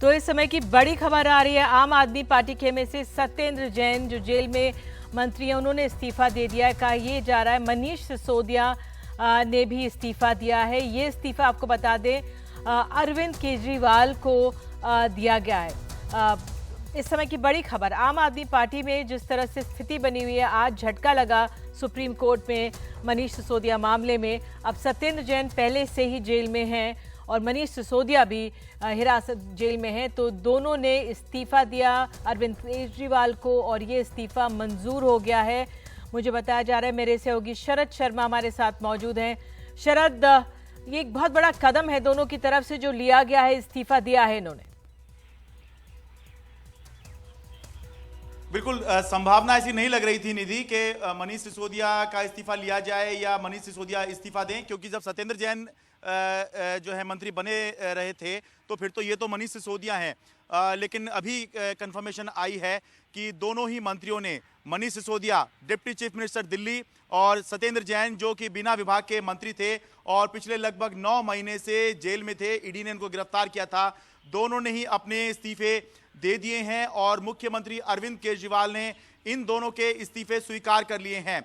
तो इस समय की बड़ी खबर आ रही है। आम आदमी पार्टी खेमे से सत्येंद्र जैन जो जेल में मंत्री हैं, उन्होंने इस्तीफा दे दिया है। कहा यह जा रहा है मनीष सिसोदिया ने भी इस्तीफा दिया है। ये इस्तीफा आपको बता दें अरविंद केजरीवाल को दिया गया है। इस समय की बड़ी खबर, आम आदमी पार्टी में जिस तरह से स्थिति बनी हुई है, आज झटका लगा सुप्रीम कोर्ट में मनीष सिसोदिया मामले में। अब सत्येंद्र जैन पहले से ही जेल में हैं और मनीष सिसोदिया भी हिरासत जेल में हैं, तो दोनों ने इस्तीफा दिया अरविंद केजरीवाल को और ये इस्तीफा मंजूर हो गया है। मुझे बताया जा रहा है, मेरे से होगी शरद शर्मा हमारे साथ मौजूद हैं। शरद, ये एक बहुत बड़ा कदम है दोनों की तरफ से जो लिया गया है, इस्तीफा दिया है इन्होंने। बिल्कुल संभावना ऐसी नहीं लग रही थी निधि कि मनीष सिसोदिया का इस्तीफा लिया जाए या मनीष सिसोदिया इस्तीफा दें, क्योंकि जब सत्येंद्र जैन जो है मंत्री बने रहे थे तो फिर तो ये तो मनीष सिसोदिया हैं। लेकिन अभी कंफर्मेशन आई है कि दोनों ही मंत्रियों ने, Manish Sisodia deputy chief minister Delhi और सत्येंद्र जैन जो कि बिना विभाग के मंत्री थे और पिछले लगभग 9 महीने से जेल में थे, ईडी ने इनको गिरफ्तार किया था, दोनों ने ही अपने इस्तीफे दे दिए हैं और मुख्यमंत्री अरविंद केजरीवाल ने इन दोनों के इस्तीफे स्वीकार कर लिए हैं।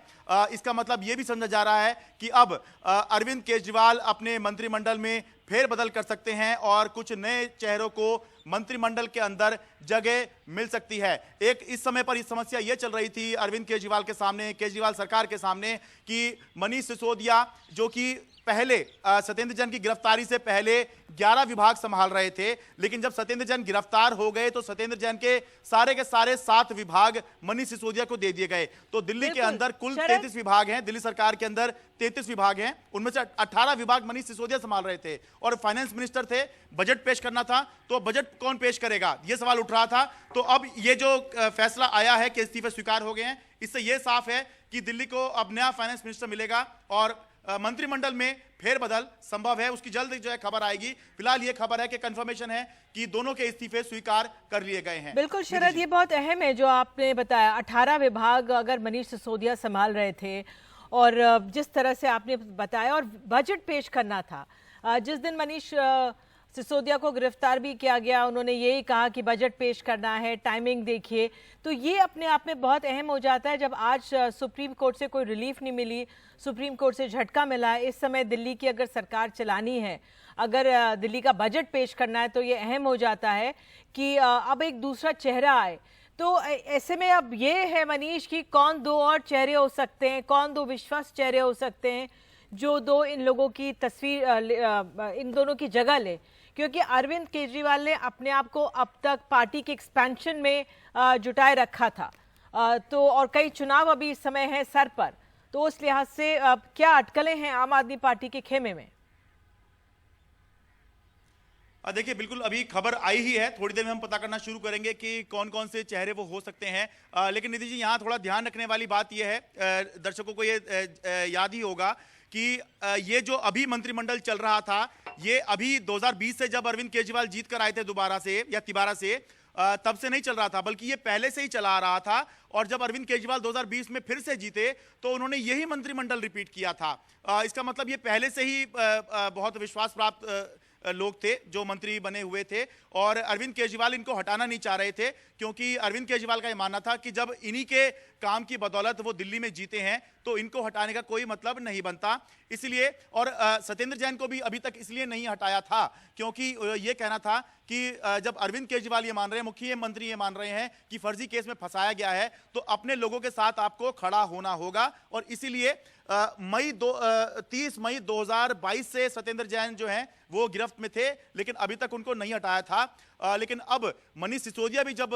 इसका मतलब यह भी समझा जा रहा है कि अब अरविंद केजरीवाल अपने मंत्रिमंडल में फेरबदल कर सकते हैं और कुछ नए चेहरों को मंत्रिमंडल के अंदर जगह मिल सकती है। एक इस समय पर इस समस्या यह चल रही थी अरविंद केजरीवाल के सामने, केजरीवाल सरकार के सामने, कि मनीष सिसोदिया जो कि पहले सत्येंद्र जैन की गिरफ्तारी से पहले 11 विभाग संभाल रहे थे, लेकिन जब सत्येंद्र जैन गिरफ्तार हो गए तो सत्येंद्र जैन के सारे 7 विभाग मनीष सिसोदिया को दे दिए गए। तो दिल्ली के अंदर कुल 33 विभाग हैं, दिल्ली सरकार के अंदर 33 विभाग हैं, उनमें से 18 विभाग मनीष सिसोदिया संभाल रहे थे और फाइनेंस मिनिस्टर थे। बजट पेश करना था तो बजट कौन पेश करेगा, यह सवाल उठ रहा था। तो अब ये जो फैसला आया है कि इस्तीफे स्वीकार हो गए हैं, इससे यह साफ है कि दिल्ली को अब नया फाइनेंस मिनिस्टर मिलेगा और मंत्रिमंडल में फेरबदल संभव है। उसकी जल्द जो है खबर आएगी। फिलहाल ये खबर है कि कंफर्मेशन है कि दोनों के इस्तीफे स्वीकार कर लिए गए हैं। बिल्कुल शरद, ये बहुत अहम है जो आपने बताया। 18 विभाग अगर मनीष सिसोदिया संभाल रहे थे और जिस तरह से आपने बताया, और बजट पेश करना था जिस दिन मनीष सिसोदिया को गिरफ्तार भी किया गया, उन्होंने यही कहा कि बजट पेश करना है, टाइमिंग देखिए। तो ये अपने आप में बहुत अहम हो जाता है जब आज सुप्रीम कोर्ट से कोई रिलीफ नहीं मिली, सुप्रीम कोर्ट से झटका मिला है। इस समय दिल्ली की अगर सरकार चलानी है, अगर दिल्ली का बजट पेश करना है, तो ये अहम हो जाता है कि अब एक दूसरा चेहरा आए। तो ऐसे में अब ये है मनीष की कौन 2 और चेहरे हो सकते हैं, कौन 2 विश्वास चेहरे हो सकते हैं जो 2 इन लोगों की तस्वीर इन दोनों की जगह ले, क्योंकि अरविंद केजरीवाल ने अपने आप को अब तक पार्टी के एक्सपेंशन में जुटाए रखा था, तो और कई चुनाव अभी इस समय है सर पर, तो उस लिहाज से क्या अटकलें हैं आम आदमी पार्टी के खेमे में? देखिए, बिल्कुल अभी खबर आई ही है, थोड़ी देर में हम पता करना शुरू करेंगे कि कौन कौन से चेहरे वो हो सकते हैं। लेकिन निधि जी, यहाँ थोड़ा ध्यान रखने वाली बात यह है, दर्शकों को ये याद ही होगा कि ये जो अभी मंत्रिमंडल चल रहा था, ये अभी 2020 से जब अरविंद केजरीवाल जीत कर आए थे दोबारा से या तिबारा से, तब से नहीं चल रहा था, बल्कि ये पहले से ही चला आ रहा था। और जब अरविंद केजरीवाल 2020 में फिर से जीते तो उन्होंने यही मंत्रिमंडल रिपीट किया था। इसका मतलब ये पहले से ही बहुत विश्वास प्राप्त लोग थे जो मंत्री बने हुए थे और अरविंद केजरीवाल इनको हटाना नहीं चाह रहे थे, क्योंकि अरविंद केजरीवाल का यह मानना था कि जब इन्हीं के काम की बदौलत वो दिल्ली में जीते हैं तो इनको हटाने का कोई मतलब नहीं बनता। इसलिए, और सत्येंद्र जैन को भी अभी तक इसलिए नहीं हटाया था क्योंकि ये कहना था कि जब अरविंद केजरीवाल ये मान रहे हैं, मुख्यमंत्री ये मान रहे हैं कि फर्जी केस में फंसाया गया है, तो अपने लोगों के साथ आपको खड़ा होना होगा। और इसीलिए 30 मई 2022 से सत्येंद्र जैन जो हैं वो गिरफ्त में थे, लेकिन अभी तक उनको नहीं हटाया था। लेकिन अब मनीष सिसोदिया भी जब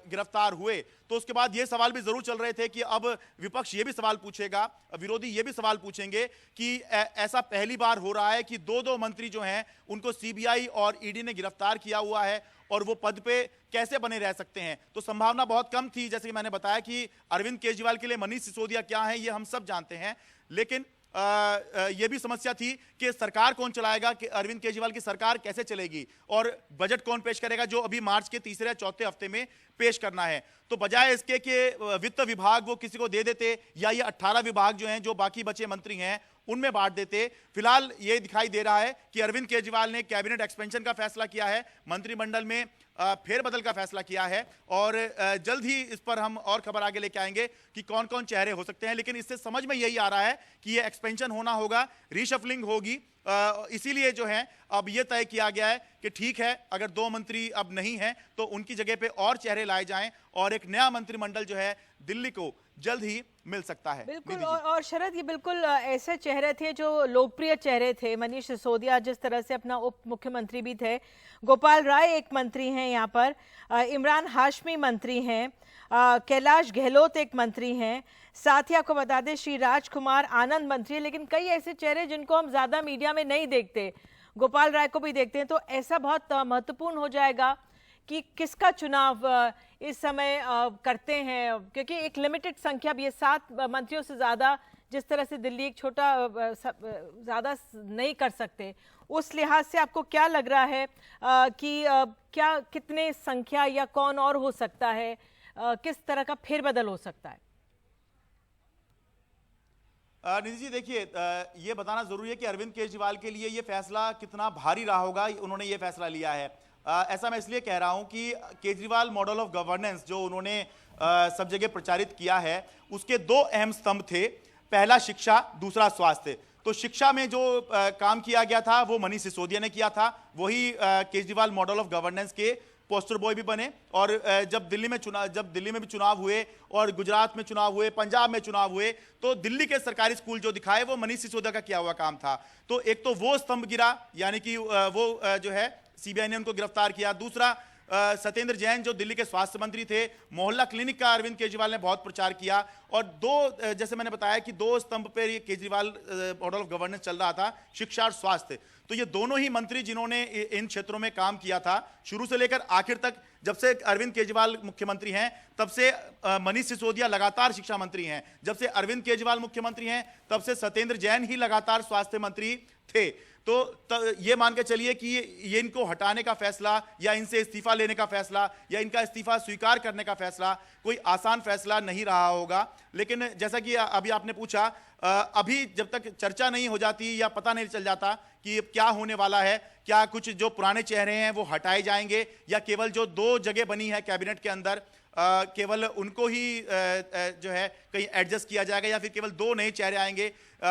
गिरफ्तार हुए तो उसके बाद ये सवाल भी जरूर चल रहे थे कि अब विपक्ष ये भी सवाल पूछेगा, विरोधी ये भी सवाल पूछेंगे कि ऐसा पहली बार हो रहा है कि 2 मंत्री जो हैं उनको सीबीआई और ईडी ने गिरफ्तार किया हुआ है और वो पद पे कैसे बने रह सकते हैं। तो संभावना बहुत कम थी, जैसे कि मैंने बताया कि अरविंद केजरीवाल के लिए मनीष सिसोदिया क्या है ये हम सब जानते हैं, लेकिन यह भी समस्या थी कि सरकार कौन चलाएगा, कि अरविंद केजरीवाल की सरकार कैसे चलेगी और बजट कौन पेश करेगा, जो अभी मार्च के तीसरे या चौथे हफ्ते में पेश करना है। तो बजाय इसके कि वित्त विभाग वो किसी को दे देते या ये 18 विभाग जो हैं, जो बाकी बचे मंत्री हैं, उनमें बांट देते। फिलहाल ये दिखाई दे रहा है कि अरविंद केजरीवाल ने कैबिनेट एक्सपेंशन का फैसला किया है, मंत्रिमंडल में फेरबदल का फैसला किया है और जल्द ही इस पर हम और खबर आगे लेके आएंगे कि कौन कौन चेहरे हो सकते हैं। लेकिन इससे समझ में यही आ रहा है कि ये एक्सपेंशन होना होगा, रीशफलिंग होगी। इसीलिए जो है अब ये तय किया गया है कि ठीक है, अगर 2 मंत्री अब नहीं हैं तो उनकी जगह पे और चेहरे लाए जाएं और एक नया मंत्रिमंडल जो है दिल्ली को जल्द ही मिल सकता है। बिल्कुल। और शरद, ये बिल्कुल ऐसे चेहरे थे जो लोकप्रिय चेहरे थे। मनीष सिसोदिया जिस तरह से अपना उप मुख्यमंत्री भी थे, गोपाल राय एक मंत्री हैं यहाँ पर, इमरान हाशमी मंत्री हैं, कैलाश गहलोत एक मंत्री हैं, साथ ही आपको बता दें श्री राजकुमार आनंद मंत्री है। लेकिन कई ऐसे चेहरे जिनको हम ज्यादा मीडिया में नहीं देखते, गोपाल राय को भी देखते हैं। तो ऐसा बहुत महत्वपूर्ण हो जाएगा कि किसका चुनाव इस समय करते हैं, क्योंकि एक लिमिटेड संख्या भी है, 7 मंत्रियों से ज़्यादा जिस तरह से दिल्ली एक छोटा ज़्यादा नहीं कर सकते। उस लिहाज से आपको क्या लग रहा है कि क्या कितने संख्या या कौन और हो सकता है, किस तरह का फेरबदल हो सकता है? निधि जी देखिए, ये बताना जरूरी है कि अरविंद केजरीवाल के लिए ये फैसला कितना भारी रहा होगा, उन्होंने ये फैसला लिया है। ऐसा मैं इसलिए कह रहा हूं कि केजरीवाल मॉडल ऑफ गवर्नेंस जो उन्होंने सब जगह प्रचारित किया है, उसके 2 अहम स्तंभ थे। पहला शिक्षा, दूसरा स्वास्थ्य। तो शिक्षा में जो काम किया गया था वो मनीष सिसोदिया ने किया था, वही केजरीवाल मॉडल ऑफ गवर्नेंस के पोस्टर बॉय भी बने। और जब दिल्ली में भी चुनाव हुए और गुजरात में चुनाव हुए, पंजाब में चुनाव हुए, तो दिल्ली के सरकारी स्कूल जो दिखाए वो मनीष सिसोदिया का किया हुआ काम था। तो एक तो वो स्तंभ गिरा, यानी कि वो जो है सीबीआई ने उनको गिरफ्तार किया। दूसरा सत्येंद्र जैन जो दिल्ली के स्वास्थ्य मंत्री थे, मोहल्ला क्लिनिक का अरविंद केजरीवाल ने बहुत प्रचार किया। और 2 जैसे मैंने बताया कि 2 स्तंभ पर ये केजरीवाल मॉडल ऑफ गवर्नेंस चल रहा था, शिक्षा और स्वास्थ्य। तो ये दोनों ही मंत्री जिन्होंने इन क्षेत्रों में काम किया था शुरू से लेकर आखिर तक, जब से अरविंद केजरीवाल मुख्यमंत्री हैं तब से मनीष सिसोदिया लगातार शिक्षा मंत्री हैं, जब से अरविंद केजरीवाल मुख्यमंत्री हैं तब से सत्येंद्र जैन ही लगातार स्वास्थ्य मंत्री थे। तो ये मान के चलिए कि ये इनको हटाने का फैसला या इनसे इस्तीफा लेने का फैसला या इनका इस्तीफा स्वीकार करने का फैसला कोई आसान फैसला नहीं रहा होगा। लेकिन जैसा कि अभी आपने पूछा, अभी जब तक चर्चा नहीं हो जाती या पता नहीं चल जाता कि क्या होने वाला है, क्या कुछ जो पुराने चेहरे हैं वो हटाए जाएंगे या केवल जो 2 जगह बनी है कैबिनेट के अंदर केवल उनको ही जो है कहीं एडजस्ट किया जाएगा या फिर केवल 2 नए चेहरे आएंगे,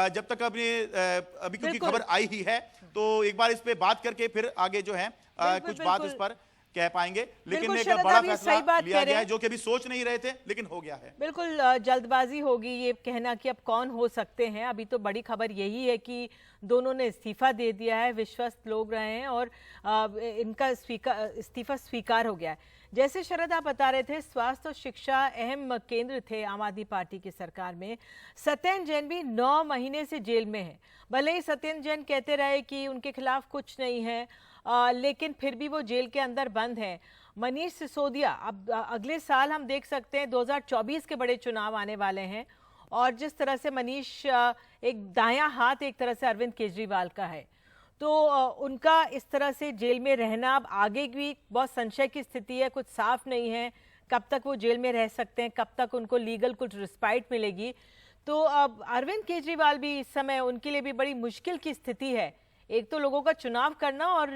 जब तक अभी क्योंकि खबर आई ही है तो एक बार इस पे बात करके फिर आगे जो है कुछ बात इस पर कह पाएंगे। लेकिन एक बड़ा फैसला लिया गया है जो कि अभी सोच नहीं रहे थे लेकिन हो गया है। बिल्कुल जल्दबाजी होगी ये कहना कि अब कौन हो सकते हैं। अभी तो बड़ी खबर यही है कि दोनों ने इस्तीफा दे दिया है, विश्वस्त लोग रहे हैं और इनका इस्तीफा स्वीकार हो गया है। जैसे शरद आप बता रहे थे, स्वास्थ्य और शिक्षा अहम केंद्र थे आम आदमी पार्टी की सरकार में। सत्येंद्र जैन भी 9 महीने से जेल में है। भले ही सत्येंद्र जैन कहते रहे कि उनके खिलाफ कुछ नहीं है, लेकिन फिर भी वो जेल के अंदर बंद है। मनीष सिसोदिया, अब अगले साल हम देख सकते हैं 2024 के बड़े चुनाव आने वाले हैं और जिस तरह से मनीष एक दायां हाथ एक तरह से अरविंद केजरीवाल का है, तो उनका इस तरह से जेल में रहना अब आगे भी बहुत संशय की स्थिति है। कुछ साफ नहीं है कब तक वो जेल में रह सकते हैं, कब तक उनको लीगल कुछ रिस्पाइट मिलेगी। तो अब अरविंद केजरीवाल भी इस समय उनके लिए भी बड़ी मुश्किल की स्थिति है। एक तो लोगों का चुनाव करना और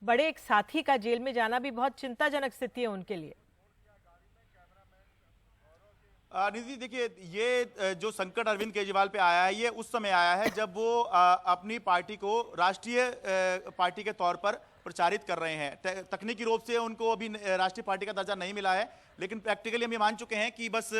बड़े एक साथी का जेल में जाना भी बहुत चिंताजनक स्थिति है उनके लिए। निधि देखिए, ये जो संकट अरविंद केजरीवाल पे आया है ये उस समय आया है जब वो अपनी पार्टी को राष्ट्रीय पार्टी के तौर पर प्रचारित कर रहे हैं। तकनीकी रूप से उनको अभी राष्ट्रीय पार्टी का दर्जा नहीं मिला है, लेकिन प्रैक्टिकली हम ये मान चुके हैं कि बस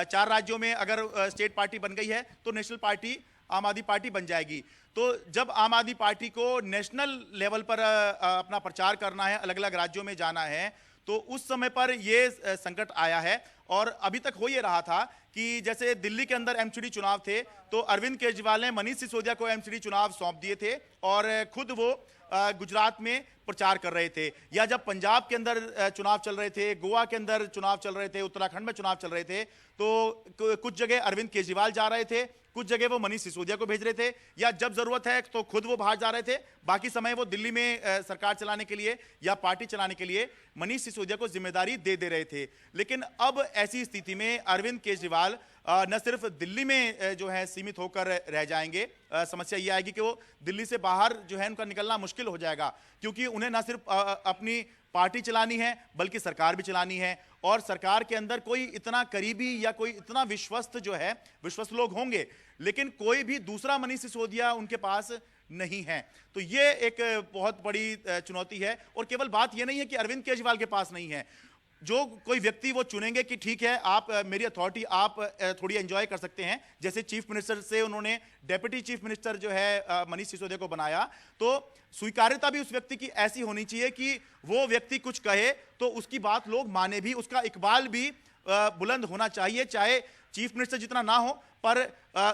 4 राज्यों में अगर स्टेट पार्टी बन गई है तो नेशनल पार्टी आम आदमी पार्टी बन जाएगी। तो जब आम आदमी पार्टी को नेशनल लेवल पर अपना प्रचार करना है, अलग अलग राज्यों में जाना है, तो उस समय पर ये संकट आया है। और अभी तक हो ये रहा था कि जैसे दिल्ली के अंदर एमसीडी चुनाव थे तो अरविंद केजरीवाल ने मनीष सिसोदिया को एमसीडी चुनाव सौंप दिए थे और खुद वो गुजरात में प्रचार कर रहे थे, या जब पंजाब के अंदर चुनाव चल रहे थे, गोवा के अंदर चुनाव चल रहे थे, उत्तराखंड में चुनाव चल रहे थे, तो कुछ जगह अरविंद केजरीवाल जा रहे थे, कुछ जगह वो मनीष सिसोदिया को भेज रहे थे, या जब जरूरत है तो खुद वो बाहर जा रहे थे, बाकी समय वो दिल्ली में सरकार चलाने के लिए या पार्टी चलाने के लिए मनीष सिसोदिया को जिम्मेदारी दे दे रहे थे। लेकिन अब ऐसी स्थिति में अरविंद केजरीवाल न सिर्फ दिल्ली में जो है सीमित होकर रह जाएंगे, समस्या ये आएगी कि वो दिल्ली से बाहर जो है उनका निकलना मुश्किल हो जाएगा, क्योंकि उन्हें न सिर्फ अपनी पार्टी चलानी है बल्कि सरकार भी चलानी है, और सरकार के अंदर कोई इतना करीबी या कोई इतना विश्वस्त जो है विश्वस्त लोग होंगे, लेकिन कोई भी दूसरा मनीष सिसोदिया उनके पास नहीं है। तो ये एक बहुत बड़ी चुनौती है, और केवल बात ये नहीं है कि अरविंद केजरीवाल के पास नहीं है, जो कोई व्यक्ति वो चुनेंगे कि ठीक है आप मेरी अथॉरिटी आप थोड़ी एंजॉय कर सकते हैं, जैसे चीफ मिनिस्टर से उन्होंने डेप्यूटी चीफ मिनिस्टर जो है मनीष सिसोदिया को बनाया, तो स्वीकार्यता भी उस व्यक्ति की ऐसी होनी चाहिए कि वो व्यक्ति कुछ कहे तो उसकी बात लोग माने भी, उसका इकबाल भी बुलंद होना चाहिए, चाहे चीफ मिनिस्टर जितना ना हो पर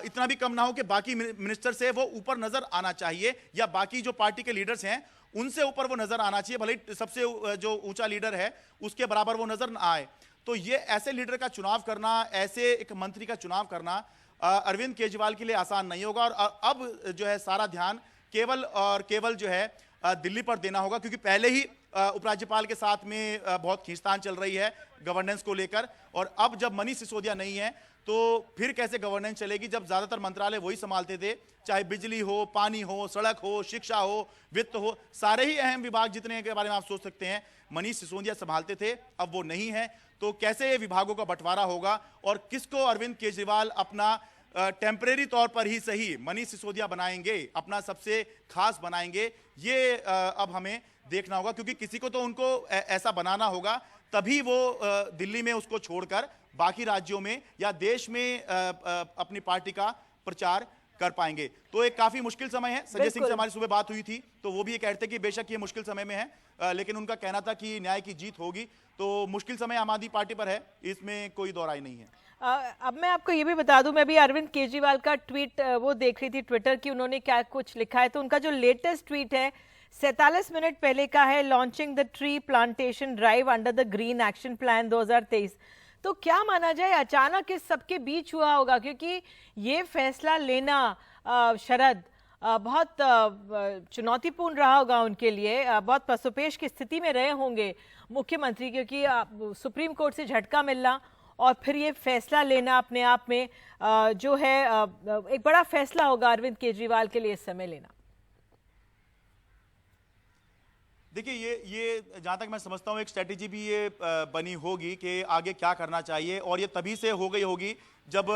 इतना भी कम ना हो कि बाकी मिनिस्टर से वो ऊपर नजर आना चाहिए, या बाकी जो पार्टी के लीडर्स हैं उनसे ऊपर वो नजर आना चाहिए, भले ही सबसे जो ऊंचा लीडर है उसके बराबर वो नजर ना आए। तो ये ऐसे लीडर का चुनाव करना, ऐसे एक मंत्री का चुनाव करना अरविंद केजरीवाल के लिए आसान नहीं होगा, और अब जो है सारा ध्यान केवल और केवल जो है दिल्ली पर देना होगा, क्योंकि पहले ही उपराज्यपाल के साथ में बहुत खींचतान चल रही है गवर्नेंस को लेकर, और अब जब मनीष सिसोदिया नहीं है तो फिर कैसे गवर्नेंस चलेगी, जब ज्यादातर मंत्रालय वही संभालते थे, चाहे बिजली हो, पानी हो, सड़क हो, शिक्षा हो, वित्त हो, सारे ही अहम विभाग जितने के बारे में आप सोच सकते हैं मनीष सिसोदिया संभालते थे, अब वो नहीं है। तो कैसे ये विभागों का बंटवारा होगा और किसको अरविंद केजरीवाल अपना टेम्परेरी तौर पर ही सही मनीष सिसोदिया बनाएंगे, अपना सबसे खास बनाएंगे, ये अब हमें देखना होगा, क्योंकि किसी को तो उनको ऐसा बनाना होगा, तभी वो दिल्ली में उसको छोड़कर बाकी राज्यों में या देश में अपनी पार्टी का प्रचार कर पाएंगे। तो एक काफी मुश्किल समय है। संजय सिंह से हमारी सुबह बात हुई थी तो वो भी ये कहते कि बेशक ये मुश्किल समय में है, लेकिन उनका कहना था कि न्याय की जीत होगी। तो मुश्किल समय आम आदमी पार्टी पर है, इसमें कोई दो राय नहीं है। अब मैं आपको ये भी बता दूं, मैं भी अरविंद केजरीवाल का ट्वीट वो देख रही थी ट्विटर की, उन्होंने क्या कुछ लिखा है। तो उनका जो लेटेस्ट ट्वीट है 47 मिनट पहले का है, launching the tree plantation drive under the green action plan 2023। तो क्या माना जाए अचानक इस सबके बीच हुआ होगा, क्योंकि ये फैसला लेना शरद बहुत चुनौतीपूर्ण रहा होगा उनके लिए, बहुत पसोपेश की स्थिति में रहे होंगे मुख्यमंत्री, क्योंकि सुप्रीम कोर्ट से झटका मिलना और फिर ये फैसला लेना अपने आप में जो है एक बड़ा फैसला होगा अरविंद केजरीवाल के लिए इस समय लेना। देखिए ये जहां तक मैं समझता हूं एक स्ट्रेटेजी भी ये बनी होगी कि आगे क्या करना चाहिए, और ये तभी से हो गई होगी जब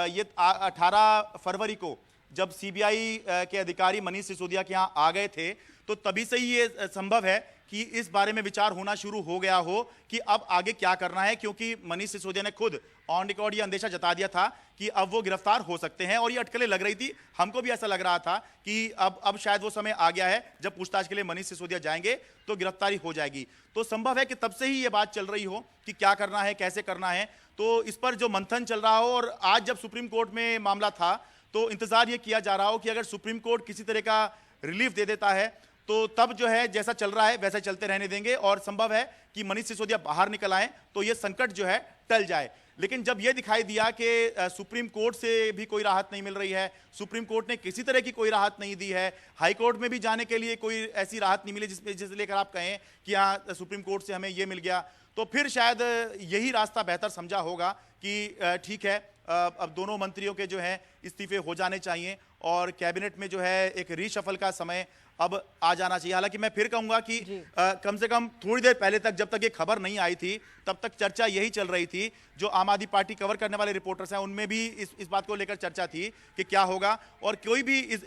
ये 18 फरवरी को जब सीबीआई के अधिकारी मनीष सिसोदिया के यहाँ आ गए थे, तो तभी से ही ये संभव है कि इस बारे में विचार होना शुरू हो गया हो कि अब आगे क्या करना है, क्योंकि मनीष सिसोदिया ने खुद ऑन रिकॉर्ड ये अंदेशा जता दिया था कि अब वो गिरफ्तार हो सकते हैं, और ये अटकलें लग रही थी, हमको भी ऐसा लग रहा था कि अब शायद वो समय आ गया है जब पूछताछ के लिए मनीष सिसोदिया जाएंगे तो गिरफ्तारी हो जाएगी। तो संभव है कि तब से ही ये बात चल रही हो कि क्या करना है, कैसे करना है, तो इस पर जो मंथन चल रहा हो। और आज जब सुप्रीम कोर्ट में मामला था तो इंतजार ये किया जा रहा हो कि अगर सुप्रीम कोर्ट किसी तरह का रिलीफ दे देता है तो तब जो है जैसा चल रहा है वैसा चलते रहने देंगे, और संभव है कि मनीष सिसोदिया बाहर निकल आए तो ये संकट जो है टल जाए। लेकिन जब यह दिखाई दिया कि सुप्रीम कोर्ट से भी कोई राहत नहीं मिल रही है, सुप्रीम कोर्ट ने किसी तरह की कोई राहत नहीं दी है, हाई कोर्ट में भी जाने के लिए कोई ऐसी राहत नहीं मिली जिसे लेकर आप कहें कि हाँ सुप्रीम कोर्ट से हमें ये मिल गया, तो फिर शायद यही रास्ता बेहतर समझा होगा कि ठीक है अब दोनों मंत्रियों के जो है इस्तीफे हो जाने चाहिए और कैबिनेट में जो है एक रीशफल का समय अब आ जाना चाहिए। हालांकि मैं फिर कहूंगा कि कम से कम थोड़ी देर पहले तक, जब तक ये खबर नहीं आई थी, तब तक चर्चा यही चल रही थी, जो आम आदमी पार्टी कवर करने वाले रिपोर्टर्स हैं उनमें भी इस बात को लेकर चर्चा थी कि क्या होगा, और कोई भी इस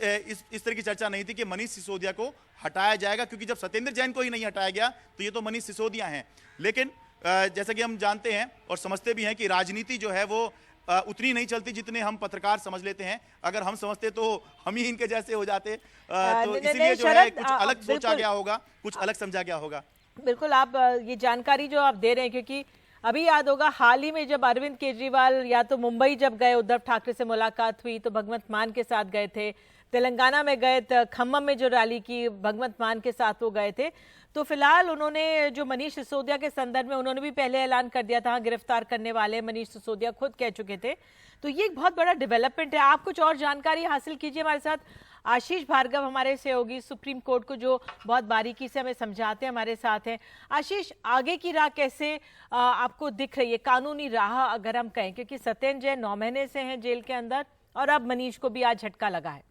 तरह की चर्चा नहीं थी कि मनीष सिसोदिया को हटाया जाएगा, क्योंकि जब सत्येंद्र जैन को ही नहीं हटाया गया तो ये तो मनीष सिसोदिया हैं। लेकिन जैसा कि हम जानते हैं और समझते भी हैं कि राजनीति जो है वो उतनी नहीं चलती जितने हम पत्रकार समझ लेते हैं। अगर हम समझते तो हम ही इनके जैसे हो जाते, तो इसीलिए जो है कुछ अलग सोचा गया होगा, कुछ अलग समझा गया होगा। बिल्कुल, आप ये जानकारी जो आप दे रहे हैं, क्योंकि अभी याद होगा हाल ही में जब अरविंद केजरीवाल या तो मुंबई जब गए, उद्धव ठाकरे से मुलाकात हुई तो भगवंत मान के साथ गए थे, तेलंगाना में गए, खम्मम में जो रैली की भगवंत मान के साथ वो गए थे, तो फिलहाल उन्होंने जो मनीष सिसोदिया के संदर्भ में उन्होंने भी पहले ऐलान कर दिया था, गिरफ्तार करने वाले मनीष सिसोदिया खुद कह चुके थे। तो ये एक बहुत बड़ा डेवलपमेंट है। आप कुछ और जानकारी हासिल कीजिए हमारे साथ। आशीष भार्गव हमारे सहयोगी सुप्रीम कोर्ट को जो बहुत बारीकी से हमें समझाते हैं, हमारे साथ हैं। आशीष, आगे की राह कैसे आपको दिख रही है, कानूनी राह अगर हम कहें, क्योंकि सत्येंद्र जैन 9 महीने से हैं जेल के अंदर और अब मनीष को भी आज झटका लगा है।